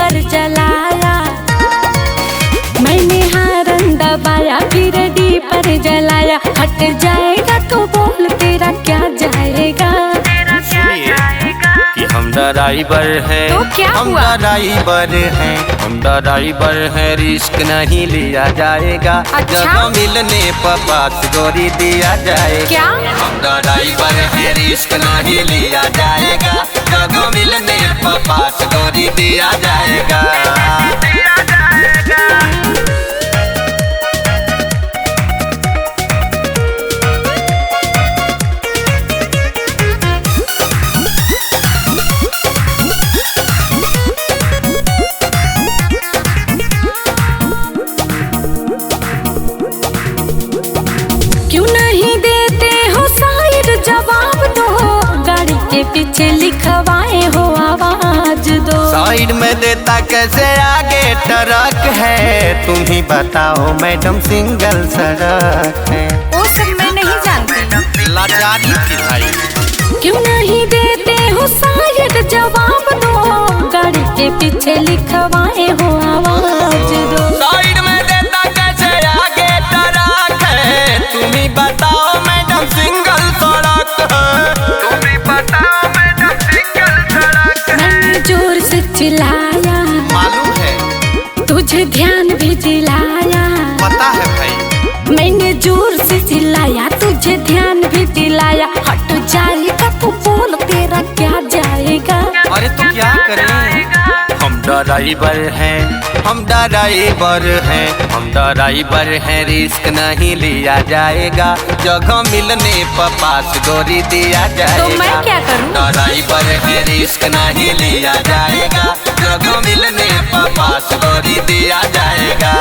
पर जलाया, मैंने हारन दबाया फिर डी पर जलाया। हट जाएगा तो बोल तेरा क्या जाएगा। कि हम ड्राइवर हैं, तो क्या हम हुआ? ड्राइवर हैं, हम ड्राइवर हैं, रिस्क नहीं लिया जाएगा। अच्छा? जगह मिलने पर पास गोरी दिया जाएगा। क्या? हम ड्राइवर हैं, रिस्क नहीं लिया जाएगा। जगह मिलने पर पास गोरी दिया जाएगा। क्यों नहीं देते हो साइड जवाब दो, गाड़ी के पीछे लिखवाए हो आवाज दो। साइड में देता कैसे आगे ट्रक है, तुम ही बताओ मैडम सिंगल सड़क है। वो सब मैं नहीं जानती। लाचारी थी भाई। क्यों नहीं देते हो साइड जवाब दो, गाड़ी के पीछे लिखवाए हो आवाज दो। साइड में देता कैसे आगे ट्रक है, तुम ही बताओ मैडम सिंगल सड़क है। तुम ही बताओ मैडम सिंगल सड़क है। मैंने जोर से चिल्लाया, मालूम है, तुझे ध्यान भी दिलाया। पता है भाई। मैंने जोर से चिल्लाया, तुझे ध्यान भी दिलाया। हट जाएगा तो बोल तेरा क्या जाएगा। अरे तो क्या करें, हम ड्राइवर हैं, हम ड्राइवर हैं, हम ड्राइवर हैं, रिस्क नहीं लिया जाएगा। जगह मिलने पर पास गोरी दिया जाएगा। तो मैं क्या करूं? ड्राइवर है, रिस्क नहीं लिया जाएगा। जगह मिलने पर पास गोरी दिया जाएगा।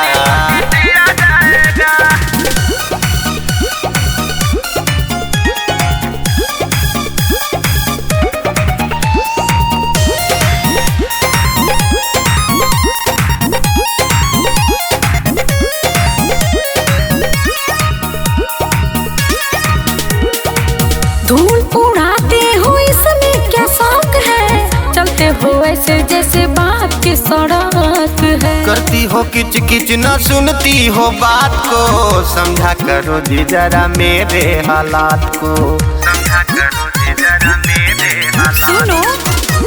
धूल उड़ाते हो इसमें क्या शौक है, चलते हो ऐसे जैसे बाप की सड़क है। करती हो किच किच न सुनती हो बात को, समझा करो जी जरा मेरे हालात को। समझा करो जी जरा मेरे हालात। सुनो,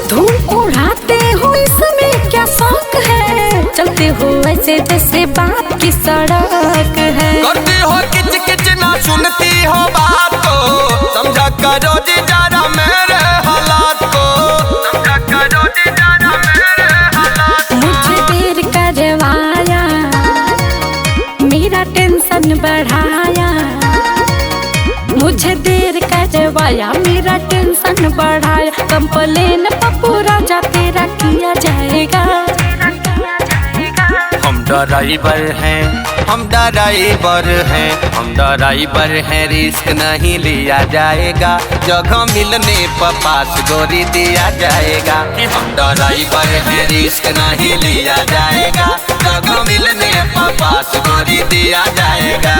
धूल उड़ाते हो इसमें क्या शौक है, चलते हो ऐसे जैसे बाप की सड़क है। करती हो किच किच न सुनती हो बात को, समझा करो जी जरा मेरे हालात को। समझा करो जी जरा मेरे हालात। मुझे देर करवाया, मेरा टेंशन बढ़ाया। मुझे देर करवाया, मेरा टेंशन बढ़ाया। कंप्लेन पपूरा जा तेरा किया जाएगा। हम ड्राइवर हैं, हम ड्राइवर हैं, हम ड्राइवर हैं, रिस्क नहीं लिया जाएगा। जगह मिलने पर पास गोरी दिया जाएगा। कि हम ड्राइवर हैं, रिस्क नहीं लिया जाएगा। जगह मिलने पर पास गोरी दिया जाएगा।